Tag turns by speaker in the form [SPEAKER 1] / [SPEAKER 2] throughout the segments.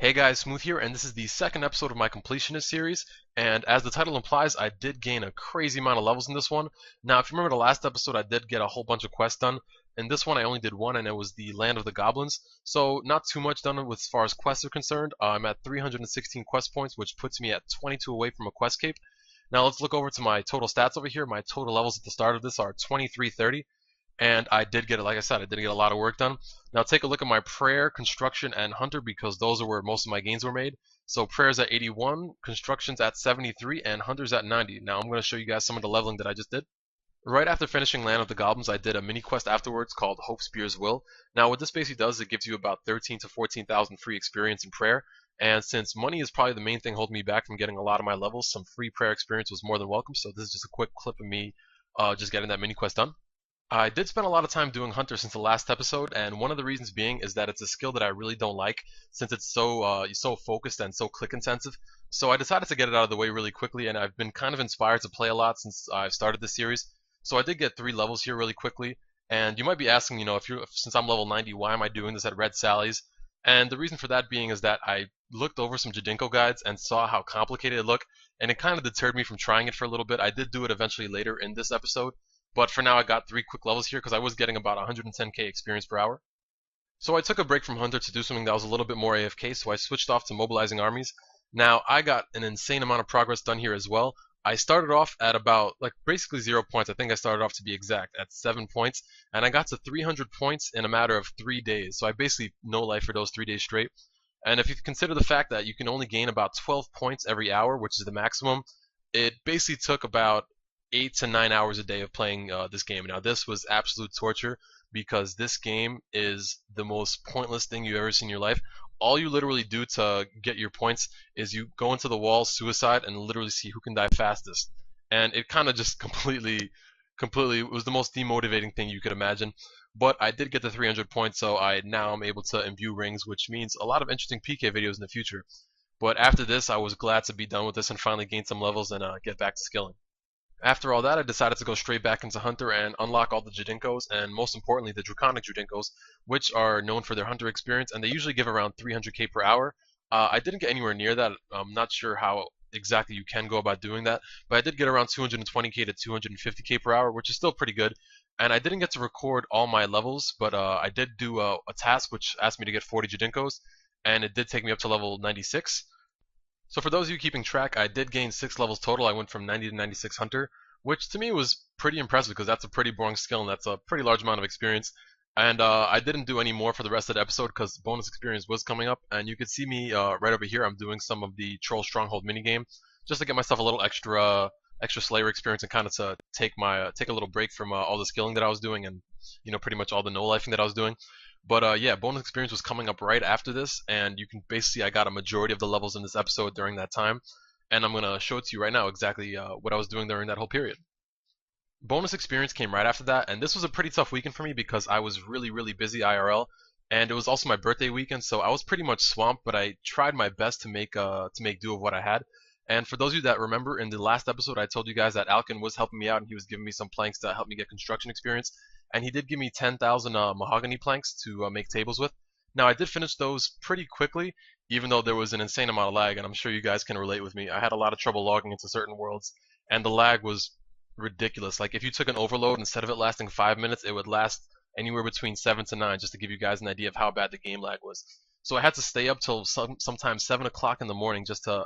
[SPEAKER 1] Hey guys, Smooth here, and this is the second episode of my completionist series. And as the title implies, I did gain a crazy amount of levels in this one. Now, if you remember the last episode, I did get a whole bunch of quests done. In this one, I only did one, and it was the Land of the Goblins. So not too much done with as far as quests are concerned. I'm at 316 quest points, which puts me at 22 away from a quest cape. Now let's look over to my total stats over here. My total levels at the start of this are 2330. And I did get it, like I said, I did get a lot of work done. Now take a look at my prayer, construction, and hunter because those are where most of my gains were made. So prayer's at 81, construction's at 73, and hunter's at 90. Now I'm going to show you guys some of the leveling that I just did. Right after finishing Land of the Goblins, I did a mini quest afterwards called Hope Spear's Will. Now what this basically does, it gives you about 13 to 14,000 free experience in prayer. And since money is probably the main thing holding me back from getting a lot of my levels, some free prayer experience was more than welcome. So this is just a quick clip of me just getting that mini quest done. I did spend a lot of time doing Hunter since the last episode, and one of the reasons being is that it's a skill that I really don't like since it's so focused and so click intensive. So I decided to get it out of the way really quickly, and I've been kind of inspired to play a lot since I've started this series. So I did get 3 levels here really quickly, and you might be asking, since I'm level 90, why am I doing this at Red Sally's? And the reason for that being is that I looked over some Jadinko guides and saw how complicated it looked, and it kind of deterred me from trying it for a little bit. I did do it eventually later in this episode. But for now, I got 3 quick levels here because I was getting about 110k experience per hour. So I took a break from Hunter to do something that was a little bit more AFK, so I switched off to Mobilizing armies. Now, I got an insane amount of progress done here as well. I started off at about, basically 0 points. I think I started off, to be exact, at 7 points. And I got to 300 points in a matter of 3 days. So I basically no life for those 3 days straight. And if you consider the fact that you can only gain about 12 points every hour, which is the maximum, it basically took about 8 to 9 hours a day of playing this game. Now this was absolute torture because this game is the most pointless thing you've ever seen in your life. All you literally do to get your points is you go into the wall, suicide, and literally see who can die fastest. And it kind of just completely was the most demotivating thing you could imagine. But I did get the 300 points, so now I'm able to imbue rings, which means a lot of interesting PK videos in the future. But after this, I was glad to be done with this and finally gain some levels and get back to skilling. After all that, I decided to go straight back into Hunter and unlock all the Jadinkos, and most importantly, the Draconic Jadinkos, which are known for their Hunter experience, and they usually give around 300k per hour. I didn't get anywhere near that. I'm not sure how exactly you can go about doing that, but I did get around 220k to 250k per hour, which is still pretty good. And I didn't get to record all my levels, but I did do a task which asked me to get 40 Jadinkos, and it did take me up to level 96. So for those of you keeping track, I did gain 6 levels total. I went from 90 to 96 Hunter, which to me was pretty impressive because that's a pretty boring skill and that's a pretty large amount of experience. And I didn't do any more for the rest of the episode because bonus experience was coming up. And you could see me right over here. I'm doing some of the Troll Stronghold minigame just to get myself a little extra Slayer experience and kind of to take a little break from all the skilling that I was doing and pretty much all the no-lifing that I was doing. But yeah, bonus experience was coming up right after this, and you can basically I got a majority of the levels in this episode during that time, and I'm gonna show it to you right now exactly what I was doing during that whole period. Bonus experience came right after that, and this was a pretty tough weekend for me because I was really busy IRL, and it was also my birthday weekend, so I was pretty much swamped. But I tried my best to make do of what I had. And for those of you that remember, in the last episode, I told you guys that Alkin was helping me out, and he was giving me some planks to help me get construction experience. And he did give me 10,000 mahogany planks to make tables with. Now, I did finish those pretty quickly, even though there was an insane amount of lag, and I'm sure you guys can relate with me. I had a lot of trouble logging into certain worlds, and the lag was ridiculous. Like, if you took an overload, instead of it lasting 5 minutes, it would last anywhere between 7 to 9, just to give you guys an idea of how bad the game lag was. So I had to stay up till sometimes 7 o'clock in the morning just to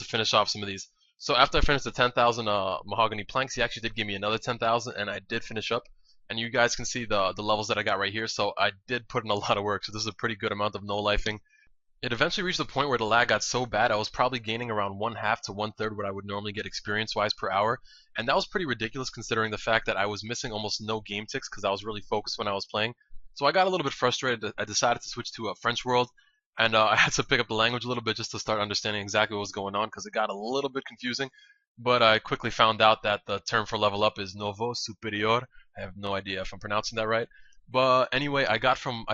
[SPEAKER 1] finish off some of these. So after I finished the 10,000 mahogany planks, he actually did give me another 10,000, and I did finish up. And you guys can see the levels that I got right here. So I did put in a lot of work. So this is a pretty good amount of no-lifing. It eventually reached the point where the lag got so bad I was probably gaining around 1/2 to 1/3 what I would normally get experience-wise per hour. And that was pretty ridiculous considering the fact that I was missing almost no game ticks because I was really focused when I was playing. So I got a little bit frustrated. I decided to switch to a French world. And I had to pick up the language a little bit just to start understanding exactly what was going on because it got a little bit confusing. But I quickly found out that the term for level up is Novo Superior. I have no idea if I'm pronouncing that right. But anyway, I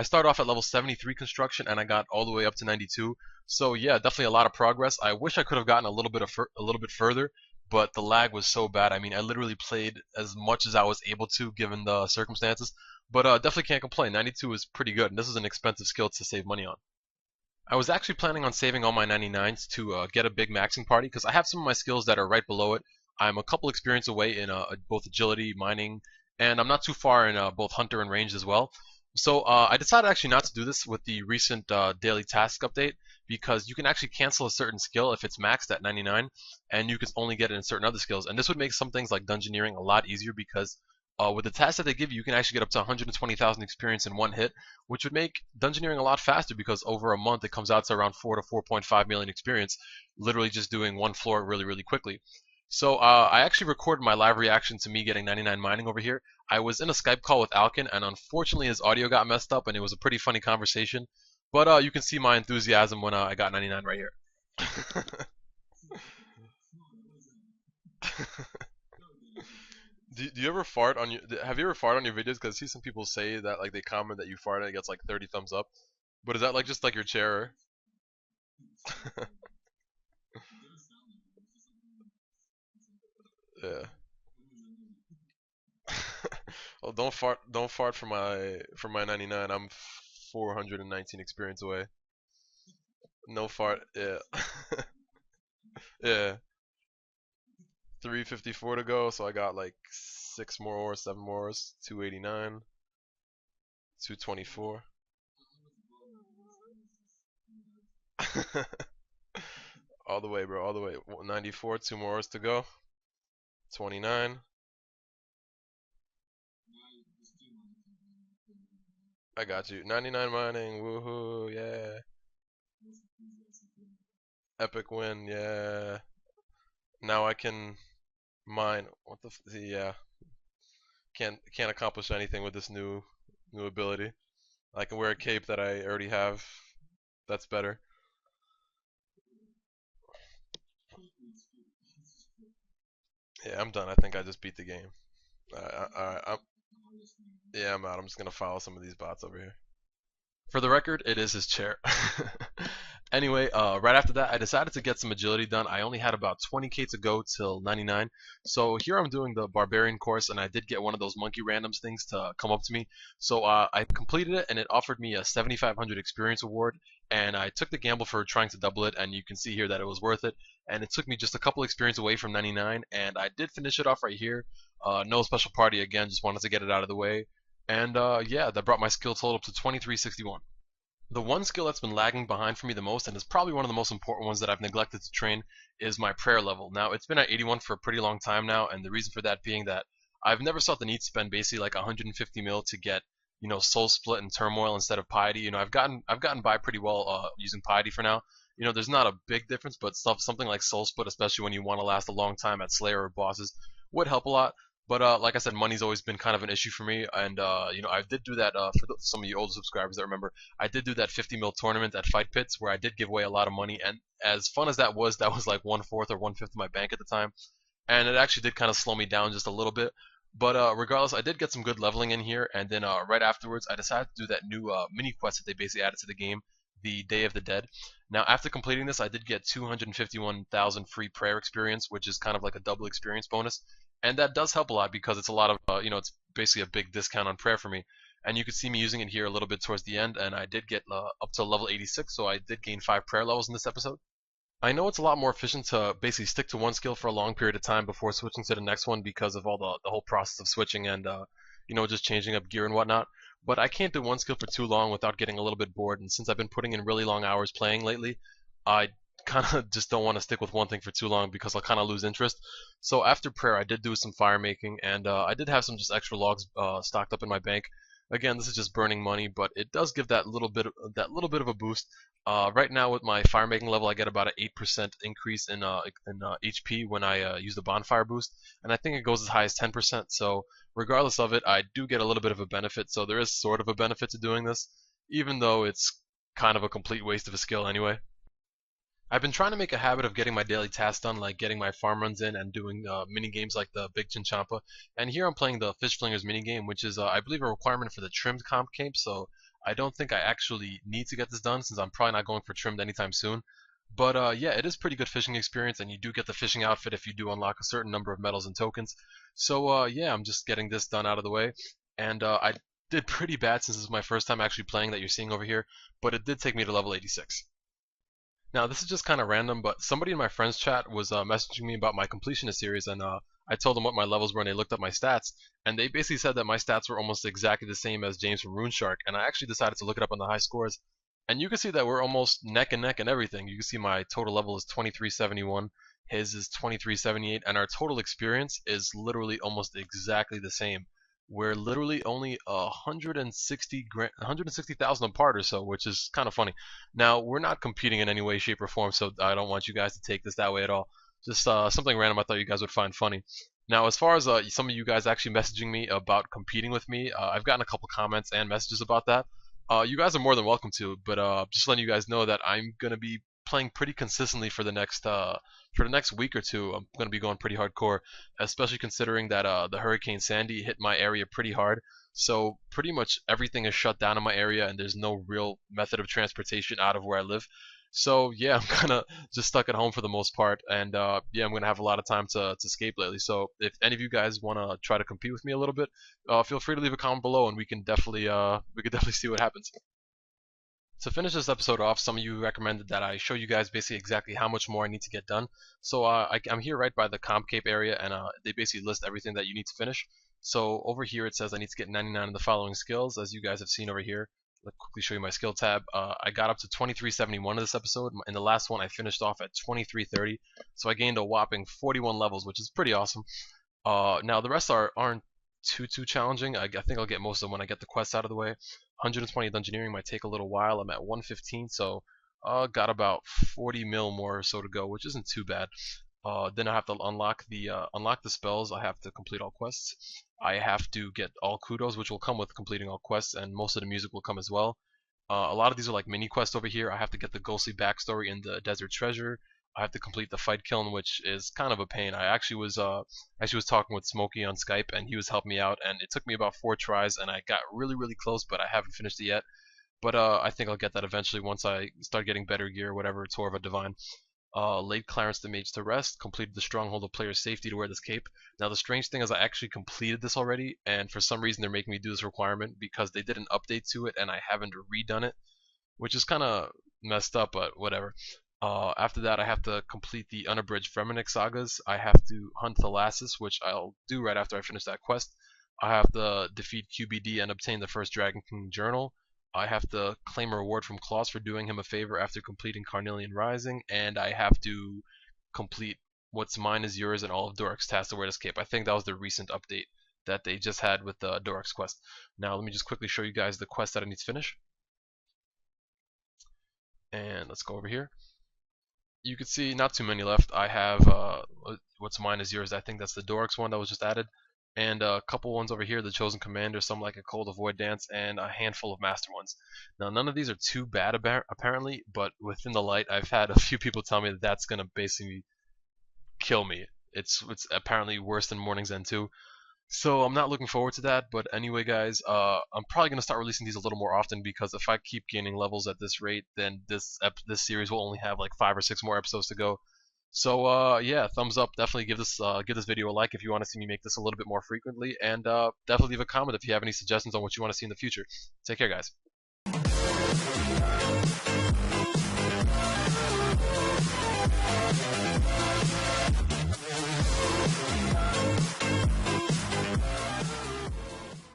[SPEAKER 1] started off at level 73 construction and I got all the way up to 92. So yeah, definitely a lot of progress. I wish I could have gotten a little bit further, but the lag was so bad. I mean, I literally played as much as I was able to given the circumstances. But definitely can't complain. 92 is pretty good, and this is an expensive skill to save money on. I was actually planning on saving all my 99s to get a big maxing party because I have some of my skills that are right below it. I'm a couple experience away in both agility, mining, and I'm not too far in both hunter and ranged as well. So I decided actually not to do this with the recent daily task update because you can actually cancel a certain skill if it's maxed at 99, and you can only get it in certain other skills. And this would make some things like dungeoneering a lot easier because with the tasks that they give you, you can actually get up to 120,000 experience in one hit, which would make dungeoneering a lot faster because over a month it comes out to around 4 to 4.5 million experience, literally just doing one floor really, really quickly. So I actually recorded my live reaction to me getting 99 mining over here. I was in a Skype call with Alkin, and unfortunately his audio got messed up, and it was a pretty funny conversation. But you can see my enthusiasm when I got 99 right here. Do you ever fart on your? Have you ever farted on your videos? Because I see some people say that like they comment that you fart and it gets like 30 thumbs up. But is that like just like your chair? Yeah. Well, don't fart for my 99. I'm 419 experience away. No fart. Yeah. Yeah. 354 to go, so I got like 6 more ores, 7 more ores, 289, 224. All the way, bro, all the way. 94, 2 more ores to go. 29. I got you. 99 mining. Woohoo. Yeah. Epic win. Yeah. Now I can mine. What the yeah. Can't accomplish anything with this new ability. I can wear a cape that I already have. That's better. Yeah, I'm done. I think I just beat the game. Yeah, I'm out. I'm just gonna follow some of these bots over here. For the record, it is his chair. Anyway, right after that, I decided to get some agility done. I only had about 20k to go till 99. So here I'm doing the barbarian course, and I did get one of those monkey randoms things to come up to me. So I completed it, and it offered me a 7,500 experience award. And I took the gamble for trying to double it, and you can see here that it was worth it. And it took me just a couple experience away from 99, and I did finish it off right here. No special party again, just wanted to get it out of the way. And yeah, that brought my skill total up to 2361. The one skill that's been lagging behind for me the most, and is probably one of the most important ones that I've neglected to train, is my prayer level. Now, it's been at 81 for a pretty long time now, and the reason for that being that I've never sought the need to spend basically like 150 mil to get, soul split and turmoil instead of piety. I've gotten by pretty well using piety for now. There's not a big difference, but something like soul split, especially when you want to last a long time at Slayer or bosses, would help a lot. But like I said, money's always been kind of an issue for me, and I did do that for some of you older subscribers that remember. I did do that 50 mil tournament at Fight Pits where I did give away a lot of money, and as fun as that was like 1/4 or 1/5 of my bank at the time, and it actually did kind of slow me down just a little bit. But regardless, I did get some good leveling in here, and then right afterwards, I decided to do that new mini quest that they basically added to the game, the Day of the Dead. Now, after completing this, I did get 251,000 free prayer experience, which is kind of like a double experience bonus, and that does help a lot because it's a lot of it's basically a big discount on prayer for me. And you could see me using it here a little bit towards the end, and I did get up to level 86, so I did gain 5 prayer levels in this episode. I know it's a lot more efficient to basically stick to one skill for a long period of time before switching to the next one because of all the whole process of switching and just changing up gear and whatnot. But I can't do one skill for too long without getting a little bit bored. And since I've been putting in really long hours playing lately, I kind of just don't want to stick with one thing for too long because I'll kind of lose interest. So after prayer, I did do some fire making, and I did have some just extra logs stocked up in my bank. Again, this is just burning money, but it does give that little bit of a boost. Right now, with my fire making level, I get about an 8% increase in HP when I use the bonfire boost, and I think it goes as high as 10%. So regardless of it, I do get a little bit of a benefit. So there is sort of a benefit to doing this, even though it's kind of a complete waste of a skill anyway. I've been trying to make a habit of getting my daily tasks done, like getting my farm runs in and doing mini games like the Big Chinchampa. And here I'm playing the Fish Flingers mini game, which is, I believe, a requirement for the trimmed comp cape. So I don't think I actually need to get this done since I'm probably not going for trimmed anytime soon. But yeah, it is pretty good fishing experience, and you do get the fishing outfit if you do unlock a certain number of medals and tokens. So yeah, I'm just getting this done out of the way, and I did pretty bad since this is my first time actually playing that you're seeing over here, but it did take me to level 86. Now, this is just kind of random, but somebody in my friends chat was messaging me about my completionist series, and I told them what my levels were, and they looked up my stats, and they basically said that my stats were almost exactly the same as James from RuneShark, and I actually decided to look it up on the high scores, and you can see that we're almost neck and neck and everything. You can see my total level is 2371, his is 2378, and our total experience is literally almost exactly the same. We're literally only 160,000 apart or so, which is kind of funny. Now, we're not competing in any way, shape, or form, so I don't want you guys to take this that way at all. Just something random I thought you guys would find funny. Now, as far as some of you guys actually messaging me about competing with me, I've gotten a couple comments and messages about that. You guys are more than welcome to, but just letting you guys know that I'm gonna be playing pretty consistently for the next week or two. I'm gonna be going pretty hardcore, especially considering that the Hurricane Sandy hit my area pretty hard. So pretty much everything is shut down in my area, and there's no real method of transportation out of where I live. So yeah, I'm kind of just stuck at home for the most part, and yeah, I'm gonna have a lot of time to escape lately. So if any of you guys want to try to compete with me a little bit, feel free to leave a comment below, and we could definitely see what happens. To finish this episode off, some of you recommended that I show you guys basically exactly how much more I need to get done. So I'm here right by the Scapes area, and they basically list everything that you need to finish. So over here it says I need to get 99 in the following skills, as you guys have seen over here. Let's quickly show you my skill tab. I got up to 2371 in this episode. In the last one, I finished off at 2330, so I gained a whopping 41 levels, which is pretty awesome. Now the rest aren't too challenging. I think I'll get most of them when I get the quests out of the way. 120 Dungeoneering might take a little while. I'm at 115, so got about 40 mil more or so to go, which isn't too bad. Then I have to unlock the spells. I have to complete all quests. I have to get all kudos, which will come with completing all quests, and most of the music will come as well. A lot of these are like mini quests over here. I have to get the ghostly backstory in the Desert Treasure. I have to complete the fight kiln, which is kind of a pain. I actually was talking with Smokey on Skype, and he was helping me out, and it took me about 4 tries, and I got really close, but I haven't finished it yet. But I think I'll get that eventually once I start getting better gear, whatever. Tour of a Divine. Laid Clarence the Mage to rest, completed the Stronghold of Player Safety to wear this cape. Now the strange thing is I actually completed this already, and for some reason they're making me do this requirement because they did an update to it and I haven't redone it, which is kind of messed up, but whatever. After that, I have to complete the unabridged Firemaking sagas. I have to hunt the Lassus, which I'll do right after I finish that quest. I have to defeat QBD and obtain the first Dragon King journal. I have to claim a reward from Klaus for doing him a favor after completing Carnelian Rising, and I have to complete What's Mine is Yours and all of Doric's tasks to wear this cape. I think that was the recent update that they just had with the Doric's quest. Now let me just quickly show you guys the quest that I need to finish. And let's go over here. You can see not too many left. I have What's Mine is Yours. I think that's the Doric's one that was just added. And a couple ones over here, the Chosen Commander, some like a Cold Avoid Dance, and a handful of Master ones. Now, none of these are too bad apparently, but within the light, I've had a few people tell me that that's going to basically kill me. It's apparently worse than Morning's End 2. So I'm not looking forward to that, but anyway guys, I'm probably going to start releasing these a little more often because if I keep gaining levels at this rate, then this series will only have like 5 or 6 more episodes to go. So yeah, thumbs up, definitely give this video a like if you want to see me make this a little bit more frequently, and definitely leave a comment if you have any suggestions on what you want to see in the future. Take care guys.